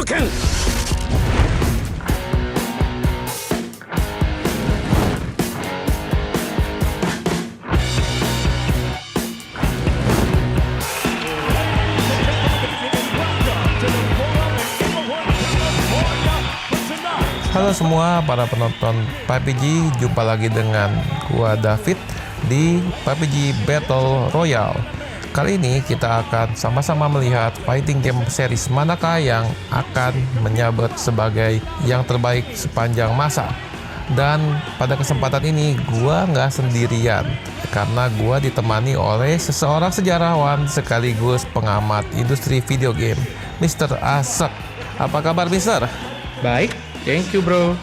Hadouken! Halo semua para penonton PUBG, jumpa lagi dengan gua David di PUBG Battle Royale. Kali ini kita akan sama-sama melihat fighting game series manakah yang akan menyabet sebagai yang terbaik sepanjang masa. Dan pada kesempatan ini gua nggak sendirian, karena gua ditemani oleh seseorang sejarawan sekaligus pengamat industri video game, Mr. Asek. Apa kabar, Mr.? Baik, thank you bro.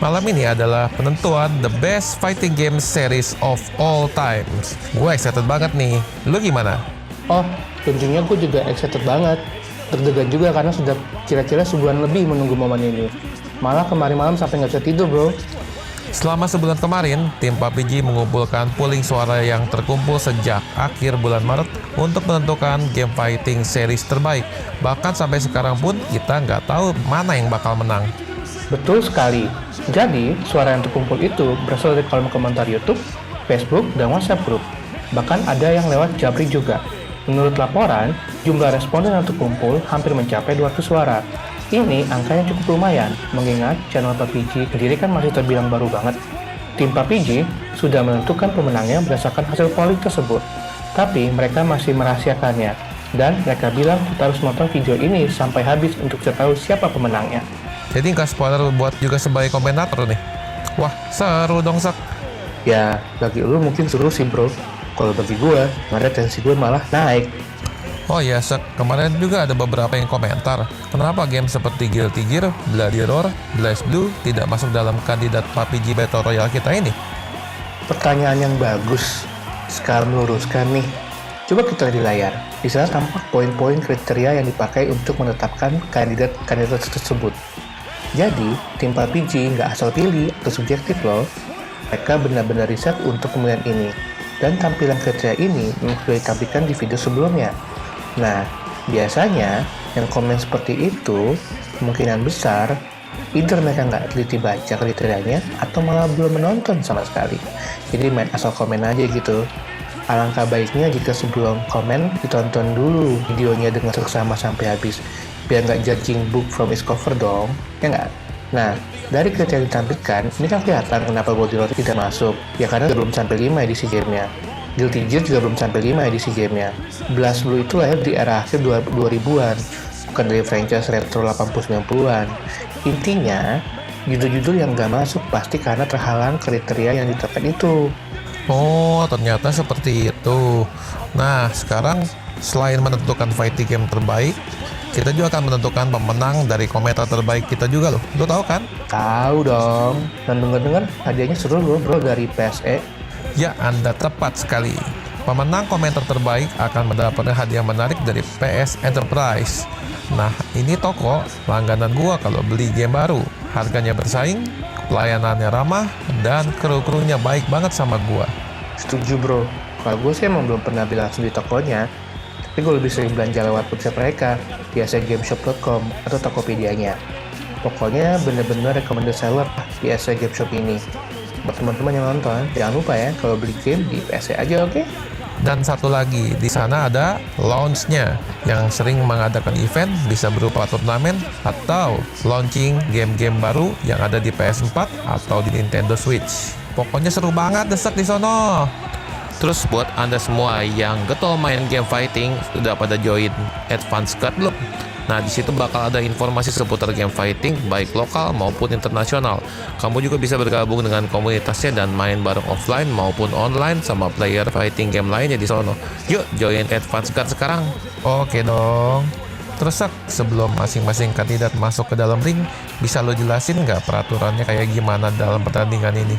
Malam ini adalah penentuan the best fighting game series of all times. Gue excited banget nih. Lu gimana? Oh, tentunya gue juga excited banget. Deg-degan juga karena sudah kira-kira sebulan lebih menunggu momen ini. Malah kemarin malam sampai nggak bisa tidur bro. Selama sebulan kemarin, tim PUBG mengumpulkan pooling suara yang terkumpul sejak akhir bulan Maret untuk menentukan game fighting series terbaik. Bahkan sampai sekarang pun kita nggak tahu mana yang bakal menang. Betul sekali. Jadi, suara yang terkumpul itu berasal dari kolom komentar YouTube, Facebook, dan WhatsApp group. Bahkan ada yang lewat Jabri juga. Menurut laporan, jumlah responden yang terkumpul hampir mencapai 200 suara. Ini angkanya cukup lumayan, mengingat channel PUBG sendiri kan masih terbilang baru banget. Tim PUBG sudah menentukan pemenangnya berdasarkan hasil polling tersebut. Tapi mereka masih merahasiakannya. Dan mereka bilang kita harus nonton video ini sampai habis untuk bisa tahu siapa pemenangnya. Jadi nggak spoiler buat juga sebagai komentator nih. Wah, seru dong, Sak. Ya, bagi lu mungkin seru sih bro. Kalau bagi gue, retensi gue malah naik. Oh ya, Sak, kemarin juga ada beberapa yang komentar. Kenapa game seperti Guilty Gear, Bloody Roar, BlazBlue tidak masuk dalam kandidat PUBG Battle Royale kita ini? Pertanyaan yang bagus. Sekarang meluruskan nih. Coba kita lihat di layar. Di sana tampak poin-poin kriteria yang dipakai untuk menetapkan kandidat tersebut. Jadi, tim PUBG nggak asal pilih atau subjektif loh. Mereka benar-benar riset untuk pemilihan ini. Dan tampilan kriteria ini sudah ditampilkan di video sebelumnya. Nah, biasanya yang komen seperti itu kemungkinan besar either mereka nggak teliti baca kriterianya atau malah belum menonton sama sekali. Jadi main asal komen aja gitu. Alangkah baiknya jika sebelum komen ditonton dulu videonya dengan seksama sampai habis, biar nggak judging book from its cover dong, ya nggak? Nah, dari kriteria yang ditampilkan, ini kan kelihatan kenapa Bloody Roar tidak masuk. Ya karena belum sampai 5 edisi gamenya. Guilty Gear juga belum sampai 5 edisi gamenya. BlazBlue itu lahir di era akhir 2000-an, bukan dari franchise retro 80-90-an. Intinya, judul-judul yang nggak masuk pasti karena terhalang kriteria yang ditetapkan itu. Oh, ternyata seperti itu. Nah, sekarang selain menentukan fighting game terbaik, kita juga akan menentukan pemenang dari komentar terbaik kita juga loh. Lo tahu kan? Tahu dong. Dan denger-dengar hadiahnya seru loh bro dari PSE. Ya, Anda tepat sekali. Pemenang komentar terbaik akan mendapatkan hadiah menarik dari PS Enterprise. Nah, ini toko langganan gua kalau beli game baru. Harganya bersaing, pelayanannya ramah, dan kru-krunya baik banget sama gua. Setuju bro. Kalau gue sih emang belum pernah beli langsung di tokonya. Tapi gue lebih sering belanja lewat website mereka, biasa gameshop.com atau Tokopedia-nya. Pokoknya bener-bener recommended seller di PSE Game Shop ini. Buat teman-teman yang nonton, jangan lupa ya kalau beli game di PSE aja, oke? Dan satu lagi, di sana ada launch-nya yang sering mengadakan event, bisa berupa turnamen atau launching game-game baru yang ada di PS4 atau di Nintendo Switch. Pokoknya seru banget desek di sono. Terus buat Anda semua yang getol main game fighting, sudah pada join Advance Guard belum? Nah, di situ bakal ada informasi seputar game fighting baik lokal maupun internasional. Kamu juga bisa bergabung dengan komunitasnya dan main bareng offline maupun online sama player fighting game lainnya di sono. Yuk, join Advance Guard sekarang. Oke dong. Terus Sak, sebelum masing-masing kandidat masuk ke dalam ring, bisa lo jelasin nggak peraturannya kayak gimana dalam pertandingan ini?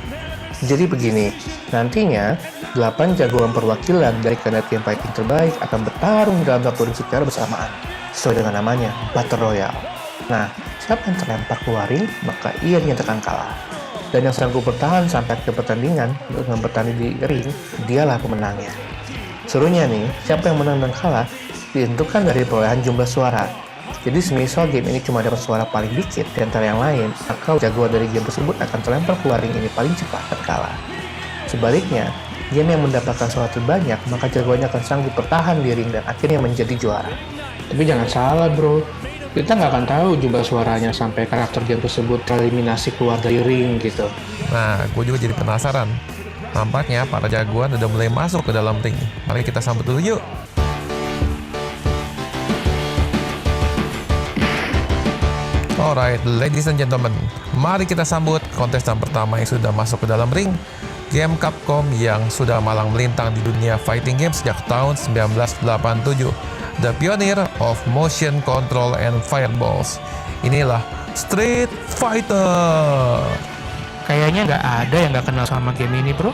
Jadi begini, nantinya 8 jagoan perwakilan dari kandidat game fighting terbaik akan bertarung dalam satu ring secara bersamaan. Sesuai dengan namanya, Battle Royale. Nah, siapa yang terlempar keluar ring, maka ia dinyatakan kalah. Dan yang sanggup bertahan sampai ke pertandingan dengan bertanding di ring, dialah pemenangnya. Serunya nih, siapa yang menang dan kalah ditentukan dari perolehan jumlah suara. Jadi semisal game ini cuma dapat suara paling dikit di antara yang lain, maka jagoan dari game tersebut akan terlempar keluar ring ini paling cepat dan kalah. Sebaliknya, game yang mendapatkan suara terbanyak, maka jagoannya akan sanggup bertahan di ring dan akhirnya menjadi juara. Tapi jangan salah bro, kita nggak akan tahu jumlah suaranya sampai karakter game tersebut tereliminasi keluar dari ring gitu. Nah, gue juga jadi penasaran. Nampaknya para jagoan udah mulai masuk ke dalam ring. Mari kita sambut dulu yuk. Alright, ladies and gentlemen, mari kita sambut kontestan pertama yang sudah masuk ke dalam ring. Game Capcom yang sudah malang melintang di dunia fighting game sejak tahun 1987. The pioneer of motion control and fireballs. Inilah Street Fighter. Kayaknya nggak ada yang nggak kenal sama game ini bro.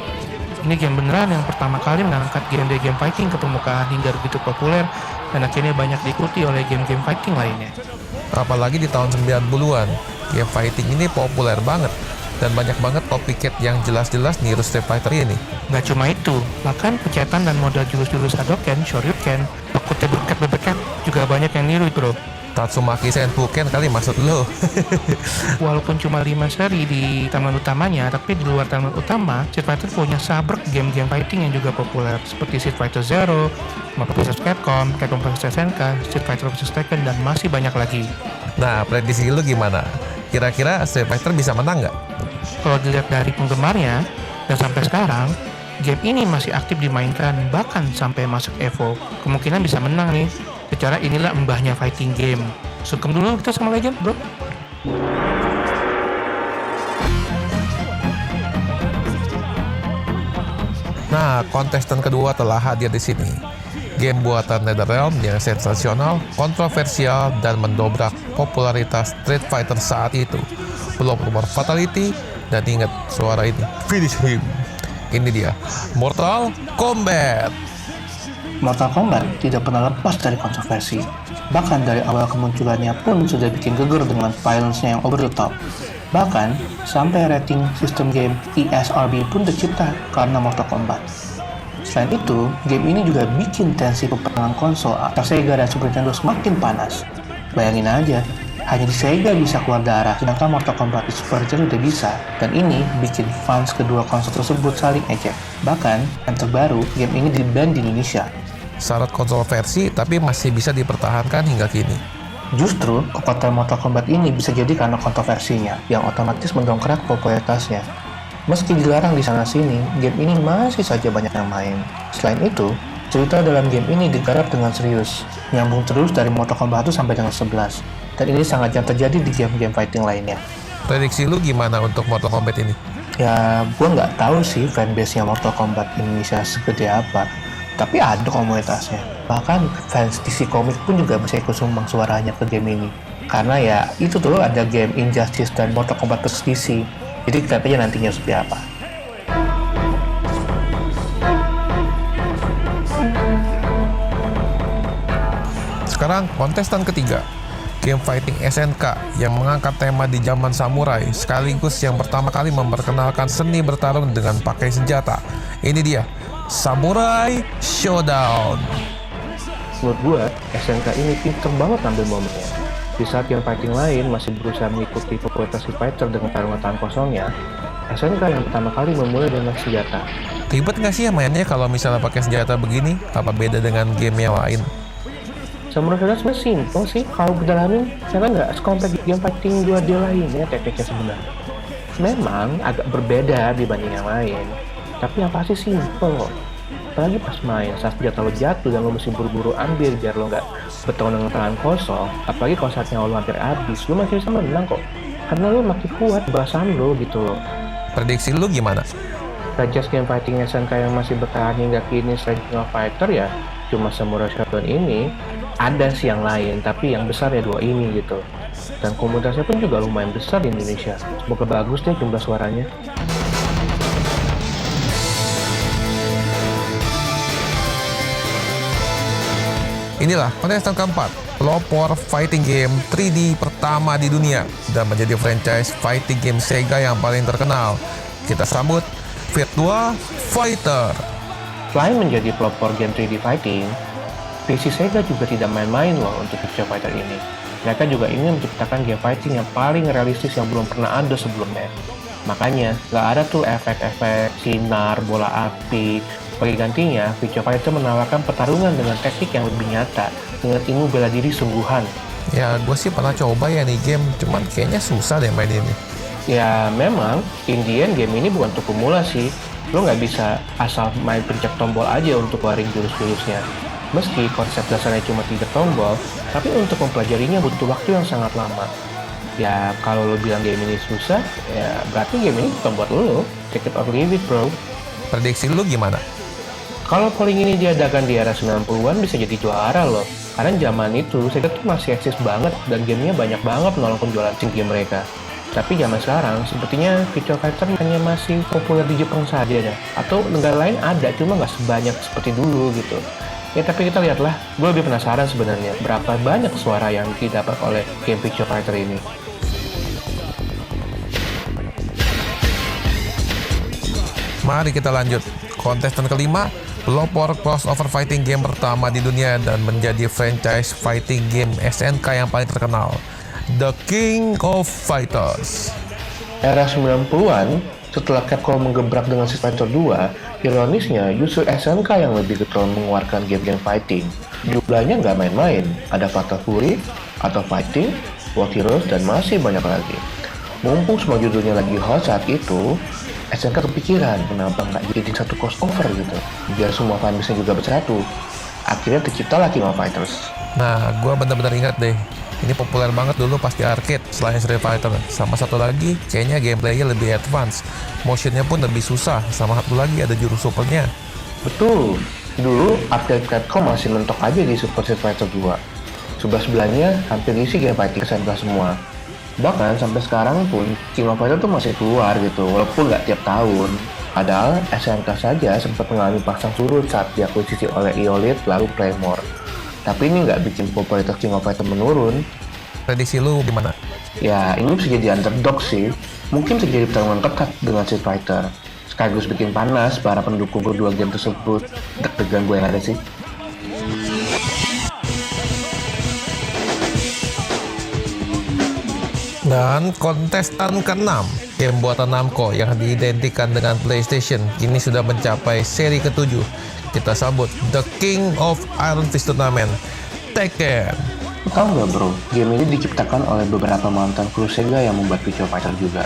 Ini game beneran yang pertama kali mengangkat game fighting ke permukaan hingga begitu populer dan akhirnya banyak diikuti oleh game-game fighting lainnya. Apalagi di tahun 90-an, game fighting ini populer banget dan banyak banget copycat yang jelas-jelas niru Street Fighter ini. Nggak cuma itu, bahkan pencetan dan model jurus-jurus Hadouken, Shoryuken, Bakute Berkat juga banyak yang niru bro. Tatsumaki Senpuken kali maksud lo. Walaupun cuma 5 seri di taman utamanya, tapi di luar taman utama, Street Fighter punya sabrek game-game fighting yang juga populer seperti Street Fighter Zero, Marvel vs Capcom, Capcom vs SNK, Street Fighter vs Tekken, dan masih banyak lagi. Nah, prediksi lu gimana? Kira-kira Street Fighter bisa menang nggak? Kalau dilihat dari penggemarnya, dan sampai sekarang, game ini masih aktif dimainkan, bahkan sampai masuk EVO. Kemungkinan bisa menang nih. Secara inilah mbahnya fighting game. Sungkem dulu kita sama Legend, bro. Nah, kontestan kedua telah hadir di sini. Game buatan NetherRealm yang sensasional, kontroversial, dan mendobrak popularitas Street Fighter saat itu. Belum keluar Fatality, dan ingat suara ini, finish him. Ini dia, Mortal Kombat. Mortal Kombat tidak pernah lepas dari kontroversi. Bahkan dari awal kemunculannya pun sudah bikin geger dengan violence-nya yang over the top. Bahkan, sampai rating sistem game ESRB pun tercipta karena Mortal Kombat. Selain itu, game ini juga bikin tensi peperangan konsol antara Sega dan Super Nintendo semakin panas. Bayangin aja, hanya di Sega bisa keluar darah, sedangkan Mortal Kombat di Super Nintendo udah bisa. Dan ini bikin fans kedua konsol tersebut saling ejek. Bahkan, yang terbaru, game ini di-ban di Indonesia. Syarat kontroversi tapi masih bisa dipertahankan hingga kini. Justru, kekuatan Mortal Kombat ini bisa jadi karena kontroversinya, yang otomatis mendongkrak popularitasnya. Meski dilarang di sana-sini, game ini masih saja banyak yang main. Selain itu, cerita dalam game ini digarap dengan serius, nyambung terus dari Mortal Kombat 1 sampai dengan 11. Dan ini sangat jarang terjadi di game-game fighting lainnya. Prediksi lu gimana untuk Mortal Kombat ini? Ya, gue nggak tahu sih fanbase-nya Mortal Kombat Indonesia segede apa. Tapi ada komunitasnya. Bahkan fans DC Comics pun juga bisa ikut sumbang suaranya ke game ini. Karena ya itu tuh ada game Injustice dan Mortal Kombat vs DC. Jadi kita aja nantinya seperti apa. Sekarang kontestan ketiga, game fighting SNK yang mengangkat tema di zaman samurai sekaligus yang pertama kali memperkenalkan seni bertarung dengan pakai senjata. Ini dia, Samurai Showdown. Menurut gue, SNK ini pinter banget ambil momennya. Di saat yang fighting lain masih berusaha mengikuti popularitas fighter dengan tarungan tangan kosongnya, SNK yang pertama kali memulai dengan senjata. Ribet nggak sih mainnya kalau misalnya pakai senjata begini? Apa beda dengan game yang lain? Samurai Showdown sebenarnya simple sih, kalau berdalamin karena nggak sekompleks game fighting 2D lainnya tekniknya sebenarnya. Memang agak berbeda dibanding yang lain, tapi yang pasti simple kok. Apalagi pas main, saat senjata lo jatuh dan lo mesti buru-buru ambil biar lo nggak bertahun dengan tangan kosong. Apalagi kalau saatnya lo hampir habis, lo masih bisa menang kok. Karena lo makin kuat bahasan lo gitu loh. Prediksi lu gimana? Rajas game fighting SNK yang masih bertahan hingga kini selain King of Fighter ya cuma Samurai Showdown ini. Ada sih yang lain, tapi yang besar ya dua ini gitu. Dan komunitasnya pun juga lumayan besar di Indonesia. Semoga bagus deh jumlah suaranya. Inilah kontestan keempat, pelopor fighting game 3D pertama di dunia dan menjadi franchise fighting game Sega yang paling terkenal. Kita sambut Virtua Fighter. Selain menjadi pelopor game 3D fighting, PC Sega juga tidak main-main loh untuk Virtua Fighter ini. Mereka juga ingin menciptakan game fighting yang paling realistis yang belum pernah ada sebelumnya. Makanya, nggak ada tuh efek-efek sinar, bola api. Bagi gantinya, Virtua Fighter menawarkan pertarungan dengan teknik yang lebih nyata, dengan ilmu bela diri sungguhan. Ya, gue sih pernah coba ya nih game, cuman kayaknya susah deh main ini. Ya, memang, in the end, game ini bukan untuk pemula sih. Lo nggak bisa asal main pencet tombol aja untuk keluarin jurus-jurusnya. Meski konsep dasarnya cuma 3 tombol, tapi untuk mempelajarinya butuh waktu yang sangat lama. Ya, kalau lo bilang game ini susah, ya berarti game ini bukan buat lo. Take it or leave it, bro. Prediksi lu gimana? Kalau polling ini diadakan di era 90-an bisa jadi juara loh. Karena zaman itu Sega tuh masih eksis banget dan gamenya banyak banget menolong penjualan game mereka. Tapi zaman sekarang sepertinya Virtua Fighter hanya masih populer di Jepang saja dah. Atau negara lain ada cuma nggak sebanyak seperti dulu gitu. Ya tapi kita lihatlah, gue lebih penasaran sebenarnya berapa banyak suara yang didapat oleh game Virtua Fighter ini. Mari kita lanjut. Kontestan kelima, pelopor crossover fighting game pertama di dunia dan menjadi franchise fighting game SNK yang paling terkenal, The King of Fighters. Era 90-an, setelah Capcom menggebrak dengan Street Fighter 2, ironisnya justru SNK yang lebih getol mengeluarkan game-game fighting. Jumlahnya nggak main-main, ada Fatal Fury, atau Fighting, World Heroes, dan masih banyak lagi. Mumpung semua judulnya lagi hot saat itu, SNK kepikiran kenapa nggak jadiin satu crossover gitu, biar semua fanbase juga bersatu. Akhirnya terciptalah King of Fighters. Nah, gue bener-bener ingat deh, ini populer banget dulu pas di arcade selain Street Fighter. Sama satu lagi, kayaknya gameplaynya lebih advance, motionnya pun lebih susah, sama satu lagi ada jurus supernya. Betul, dulu arcade Capcom masih mentok aja di Super Street Fighter 2. Sebelah-sebelahnya hampir isi game fighting SNK semua. Bahkan sampai sekarang pun King of Fighters tuh masih keluar gitu, walaupun nggak tiap tahun. Padahal SNK saja sempat mengalami pasang surut saat diakuisisi oleh EOLIT lalu Playmore. Tapi ini nggak bikin popularitas King of Fighters menurun. Prediksi lu gimana? Ya, ini bisa jadi underdog sih. Mungkin bisa jadi pertarungan ketat dengan Street Fighter. Sekaligus bikin panas para pendukung kedua game tersebut. Deg-degan gue yang ada sih. Dan kontestan ke-6, game buatan Namco yang diidentikan dengan PlayStation, kini sudah mencapai seri ke-7. Kita sambut The King of Iron Fist Tournament, Tekken. Tahu nggak bro, game ini diciptakan oleh beberapa mantan kru Sega yang membuat Virtua Fighter juga.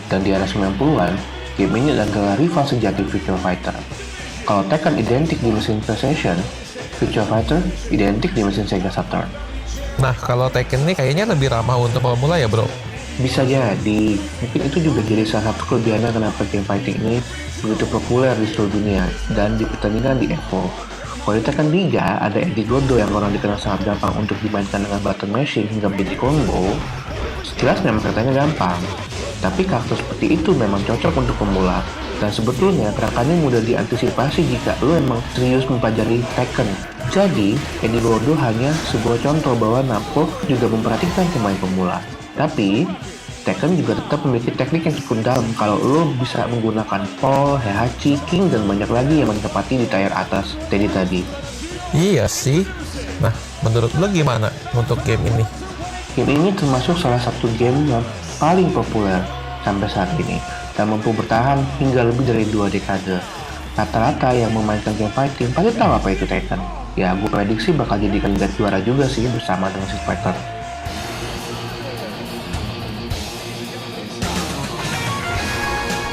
Dan di era 90-an, game ini adalah rival sejati Virtua Fighter. Kalau Tekken identik di mesin PlayStation, Virtua Fighter identik di mesin Sega Saturn. Nah, kalau Tekken ini kayaknya lebih ramah untuk pemula ya bro? Bisa jadi, mungkin itu juga jadi salah satu kelebihannya kenapa game fighting ini begitu populer di seluruh dunia dan di pertandingan di EVO. Kalau di Tekken 3 ada Eddie Gordo yang orang dikenal sangat gampang untuk dimainkan dengan button mashing hingga menjadi combo. Sekilas memang katanya gampang, tapi karakter seperti itu memang cocok untuk pemula. Dan sebetulnya gerakannya mudah diantisipasi jika lo emang serius mempelajari Tekken. Jadi, Eddie Gordo hanya sebuah contoh bahwa Namco juga memperhatikan pemain pemula. Tapi, Tekken juga tetap memiliki teknik yang cukup dalam kalau lo bisa menggunakan Paul, Heihachi, King, dan banyak lagi yang menempati di tier atas tadi. Iya sih. Nah, menurut lo gimana untuk game ini? Game ini termasuk salah satu game yang paling populer sampai saat ini dan mampu bertahan hingga lebih dari 2 dekade. Rata-rata yang memainkan game fighting pasti tahu apa itu Tekken. Ya, gue prediksi bakal jadi kandidat juara juga sih bersama dengan Street Fighter.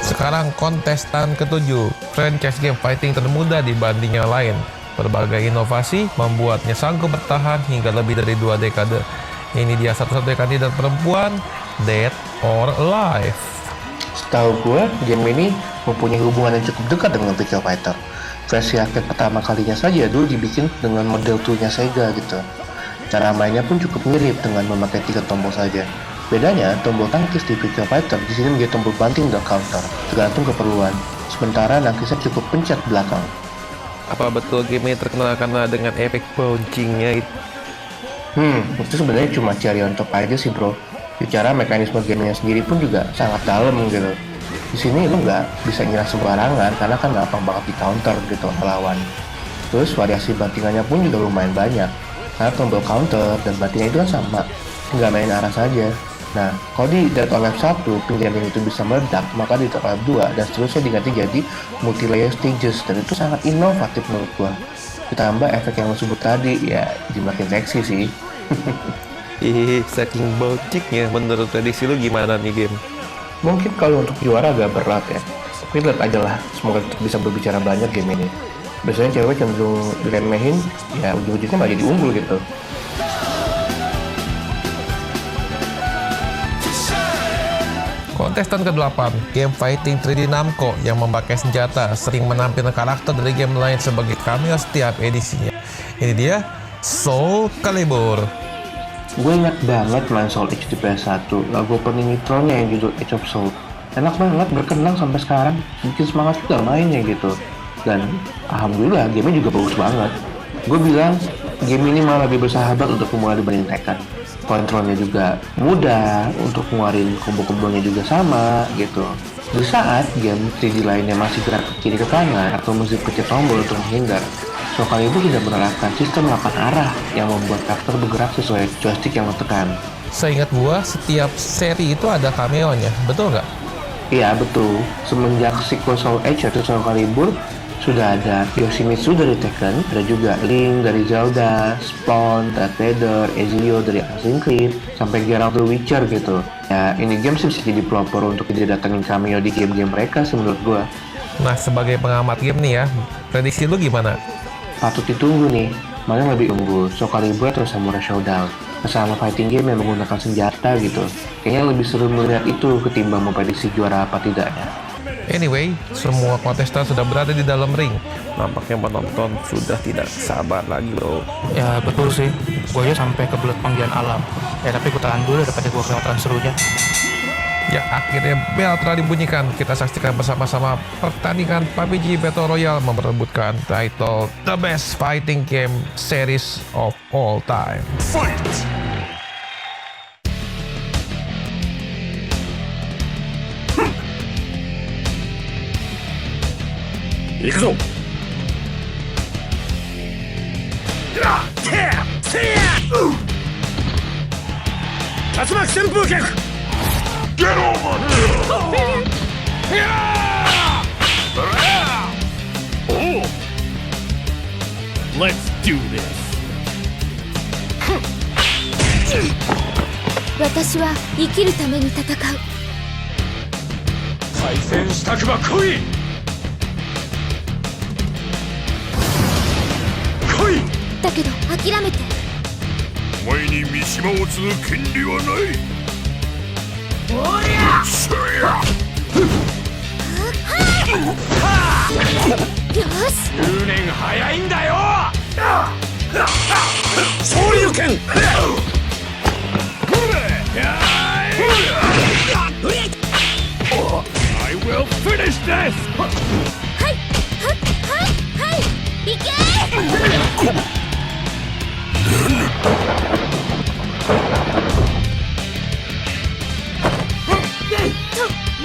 Sekarang kontestan ke-7, franchise game fighting termuda dibanding yang lain. Berbagai inovasi membuatnya sanggup bertahan hingga lebih dari 2 dekade. Ini dia satu-satunya kandidat perempuan, Dead or Alive. Setahu gue, game ini mempunyai hubungan yang cukup dekat dengan Virtua Fighter. Versi arcade pertama kalinya saja dulu dibikin dengan model toolnya Sega gitu. Cara mainnya pun cukup mirip dengan memakai 3 tombol saja. Bedanya, tombol tangkis di Virtua Fighter di sini menjadi tombol banting dan counter, tergantung keperluan. Sementara nangkisnya cukup pencet belakang. Apa betul game ini terkenal karena dengan efek bouncingnya itu? Itu sebenarnya cuma cherry on top aja sih bro. Bicara mekanisme gamenya sendiri pun juga sangat dalam gitu. Di sini lo nggak bisa nyerang sembarangan karena kan gampang banget di counter gitu lawan. Terus variasi bantingannya pun juga lumayan banyak. Karena tombol counter dan bantingan itu kan sama. nggak main arah saja. Nah, kalau di Dead or Alive 1, penjamin itu bisa meledak, maka di Dead or Alive 2 dan seterusnya diganti jadi multi-layer stages, dan itu sangat inovatif menurut gua. Ditambah efek yang lo sebut tadi, ya jadi makin seksi sih. Saking bociknya, menurut prediksi lu gimana nih game? Mungkin kalau untuk juara agak berat ya, tapi lihat aja lah, semoga tetap bisa berbicara banyak game ini. Biasanya cewek cenderung diremehin, ya ujung-ujungnya malah jadi unggul gitu. Kontestan ke-8, game fighting 3D Namco yang memakai senjata sering menampilkan karakter dari game lain sebagai cameo setiap edisinya. Ini dia, Soul Calibur. Gue ingat banget main Soul Edge di PS1, lagu opening intronya yang judul Edge of Soul. Enak banget, berkenang sampai sekarang, bikin semangat juga mainnya gitu. Dan alhamdulillah gamenya juga bagus banget. Gue bilang game ini malah lebih bersahabat untuk pemula dibanding Tekken. Kontrolnya juga mudah, untuk ngeluarin combo-kombonya juga sama gitu. Di saat game 3D lainnya masih gerak ke kiri ke kanan atau mesti pencet tombol untuk menghindar, Soul Calibur sudah menerapkan sistem 8 arah yang membuat karakter bergerak sesuai joystick yang lo tekan. Seingat gua, setiap seri itu ada cameo-nya, betul nggak? Iya betul, semenjak sequel Soul Edge atau Soul Calibur, sudah ada Yoshimitsu dari Tekken, ada juga Link dari Zelda, Spawn, Darth Vader, Ezio dari Assassin's Creed, sampai Geralt the Witcher gitu. Ya, ini game sih bisa jadi pelopor untuk didatengin cameo di game-game mereka sih menurut gua. Nah, sebagai pengamat game nih ya, prediksi lu gimana? Patut ditunggu nih, mana yang lebih unggul, Soul Calibur atau Samurai Showdown? Sesama fighting game yang menggunakan senjata gitu. Kayaknya lebih seru melihat itu ketimbang memprediksi juara apa tidaknya. Anyway, semua kontestan sudah berada di dalam ring. Nampaknya penonton sudah tidak sabar lagi bro. Ya betul sih, gue aja sampai kebelet panggilan alam. Ya tapi gue tahan dulu daripada gue kelihatan serunya. Ya akhirnya bel telah dibunyikan. Kita saksikan bersama-sama pertandingan PUBG Battle Royale memperebutkan title The Best Fighting Game Series of All Time. Fight! 行くぞ竜巻旋風脚 Get over here! Oh! Let's do this! 私は生きるために戦う。対戦したくば来い来いだけど諦めて。お前に三島を継ぐ権利はないおりゃそりゃよし10年早いんだよ総流拳I will finish this! はいはいはいはいいけ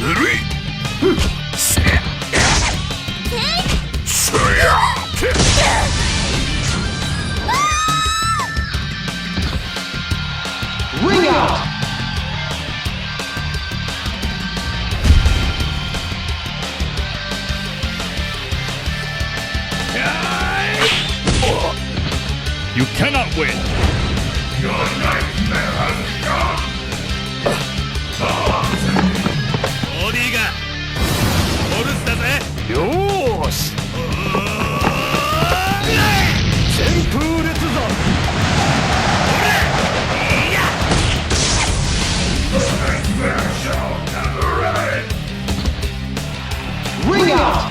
ぬるいそりゃ Ring out! You cannot win! Your nightmare has come! ボディがお留守だぜよーし旋風列ぞRing out!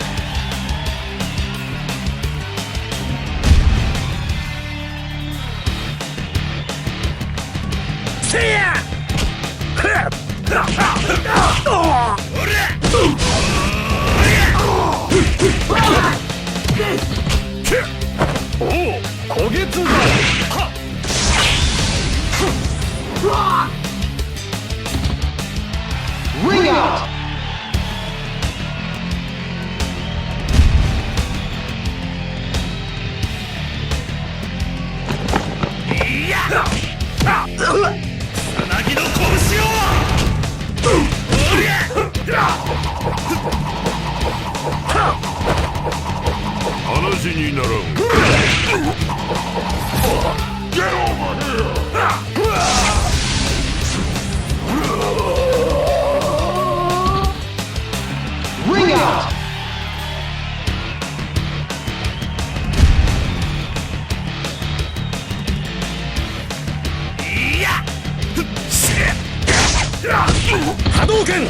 話にならん。Ring out! Hadouken!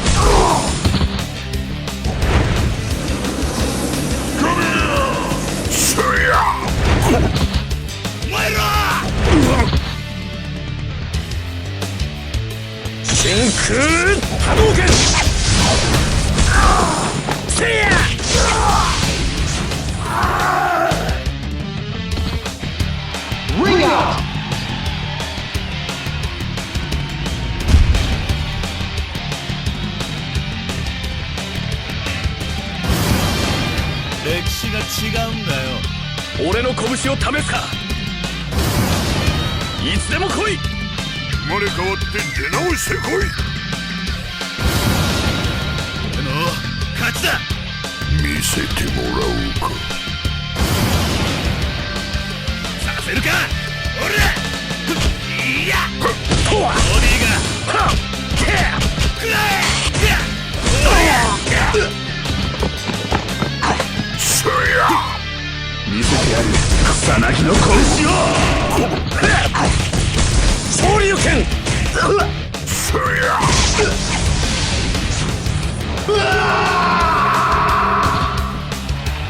Shinku Hadouken! Ring out! Ore no kobushi o tamesu ka? Itsu demo koi! 生まれ変わって出直してこい。俺の勝ちだ。見せてもらおうか。させるか俺ら。いやボディがくらえ。見せてやる草薙の拳を。昇竜拳。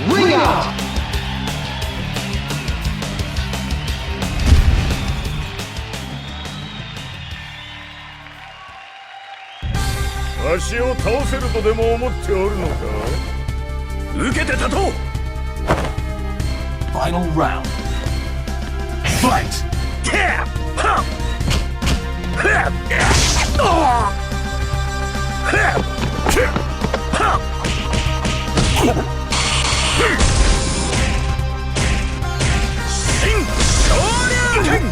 Ring out! わしを倒せるとでも思っておるのか。受けて立とう。Final round. Fight. Shin Shoryuken.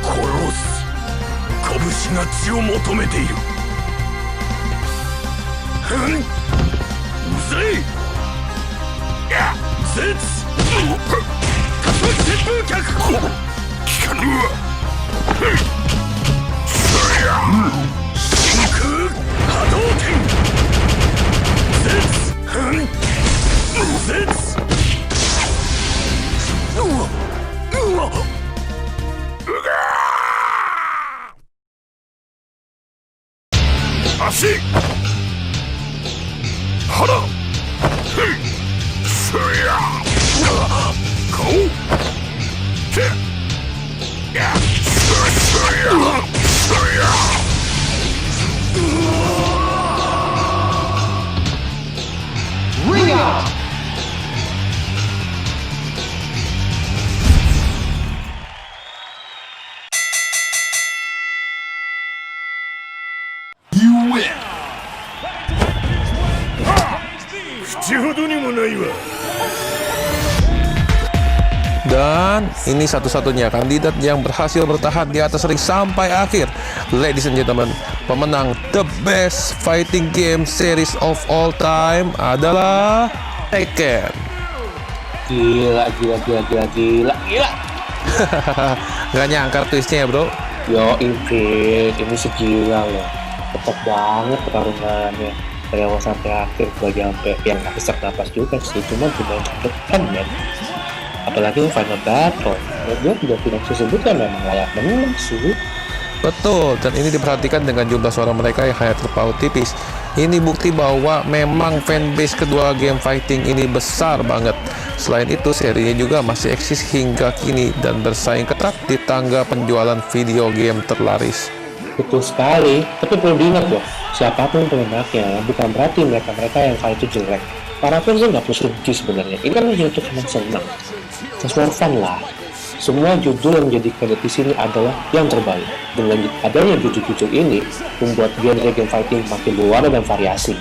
Korosu. 拳が血を求めている。うざい。絶旋風脚。効かぬわ。真空波動拳。足腹すや顔手やすや Ring out! You win! 口ほどにもないわ。 Dan ini satu-satunya kandidat yang berhasil bertahan di atas ring sampai akhir. Ladies and gentlemen, pemenang The Best Fighting Game Series of All Time adalah Tekken. Gila. Gak nyangka twistnya ya bro. Yo, ini segila loh. Ketat banget pertarungannya. Dari awal sampai akhir, gue sampai yang gak sesak napas juga sih. Cuma lumayan depan men. Apalagi final battle, gue juga tidak tersebut kan memang layak menang sih. Betul, dan ini diperhatikan dengan jumlah suara mereka yang hanya terpaut tipis. Ini bukti bahwa memang fanbase kedua game fighting ini besar banget. Selain itu, serinya juga masih eksis hingga kini dan bersaing ketat di tangga penjualan video game terlaris. Betul sekali, tapi perlu diingat loh, siapapun pemenangnya bukan berarti mereka yang fight itu jelek. Para fans nggak perlu rugi sebenarnya. Ini kan hanya untuk teman senang. Just for fun lah. Semua judul yang menjadi kandidat di sini adalah yang terbaik. Dengan adanya judul-judul ini, membuat genre game fighting makin berwarna dan variasi.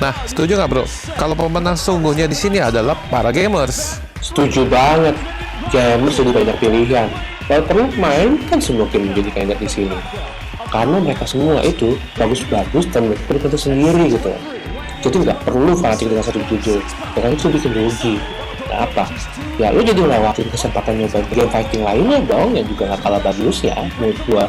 Nah, setuju nggak bro? Kalau pemenang sungguhnya di sini adalah para gamers. Setuju banget. Gamers jadi banyak pilihan. Kalau perlu main kan semua game menjadi kandidat di sini. Karena mereka semua itu bagus-bagus dan mereka sendiri gitu. Jadi nggak perlu fanatik dengan satu judul, karena itu bikin rugi. Nah apa? Ya lu jadi lewatin kesempatan nyobain game fighting lainnya dong yang juga nggak kalah bagus ya menurut gua.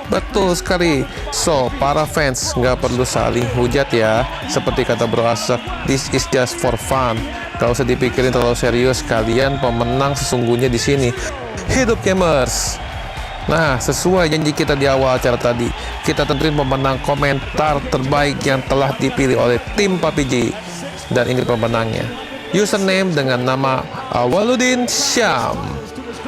Betul sekali. So, para fans nggak perlu saling hujat ya. Seperti kata Bro Asep, this is just for fun. Gak usah dipikirin terlalu serius. Kalian pemenang sesungguhnya di sini. Hidup gamers. Nah, sesuai janji kita di awal acara tadi, kita tentuin pemenang komentar terbaik yang telah dipilih oleh tim PUBG. Dan ini pemenangnya. Username dengan nama Awaludin Syam.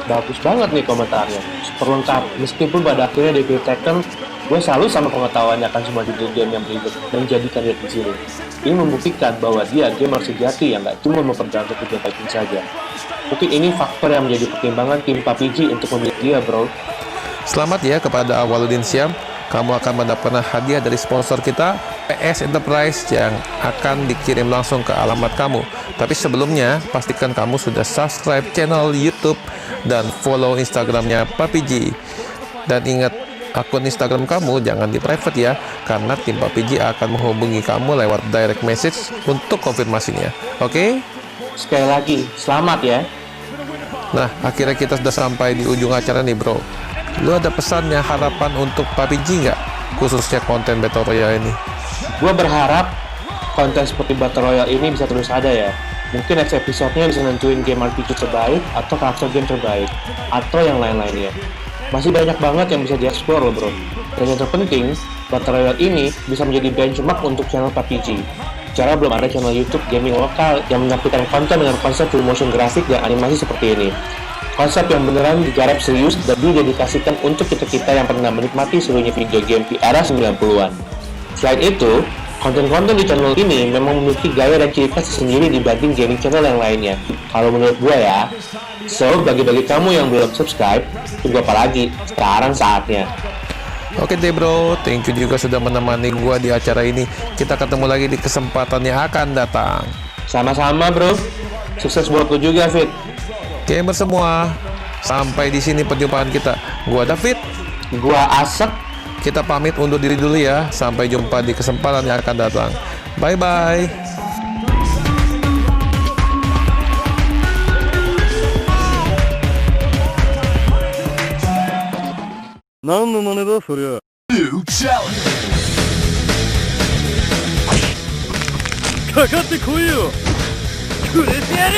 Bagus banget nih komentarnya, super lengkap. Meskipun pada akhirnya di Tekken, gue selalu sama pengetahuannya akan semua judul game yang berikut dan jadi kandidat di sini. Ini membuktikan bahwa dia gamer sejati yang gak cuma memperjuangkan game fighting saja. Mungkin ini faktor yang menjadi pertimbangan tim PUBG untuk memilih dia, bro. Selamat ya kepada Awaludin Syam. Kamu akan mendapatkan hadiah dari sponsor kita, PS Enterprise, yang akan dikirim langsung ke alamat kamu. Tapi sebelumnya, pastikan kamu sudah subscribe channel YouTube dan follow Instagramnya PUBG. Dan ingat, akun Instagram kamu jangan di private ya, karena tim PUBG akan menghubungi kamu lewat direct message untuk konfirmasinya. Oke? Sekali lagi, selamat ya. Nah, akhirnya kita sudah sampai di ujung acara nih, bro. Lu ada pesannya, harapan untuk PUBG nggak? Khususnya konten Battle Royale ini. Gue berharap konten seperti Battle Royale ini bisa terus ada ya. Mungkin next episode-nya bisa nentuin game RPG terbaik, atau karakter game terbaik, atau yang lain-lainnya. Masih banyak banget yang bisa dieksplor loh bro. Dan yang terpenting, Battle Royale ini bisa menjadi benchmark untuk channel PUBG. Cara belum ada channel YouTube gaming lokal yang menyampaikan konten dengan konsep full motion grafik dan animasi seperti ini. Konsep yang beneran digarap serius dan didedikasikan untuk kita-kita yang pernah menikmati serunya video game di era 90-an. Selain itu, konten-konten di channel ini memang memiliki gaya dan ciri khas sendiri dibanding gaming channel yang lainnya. Kalau menurut gue ya. So, bagi-bagi kamu yang belum subscribe, tunggu apa lagi? Sekarang saatnya. Oke deh bro, thank you juga sudah menemani gua di acara ini. Kita ketemu lagi di kesempatan yang akan datang. Sama-sama bro. Sukses buat lu juga, Fit. Gamer semua, sampai di sini perjumpaan kita. Gua David, Gua Asep. kita pamit undur diri dulu ya. Sampai jumpa di kesempatan yang akan datang. Bye bye. 何の真似だそりゃ。かかってこいよ。くれてやる。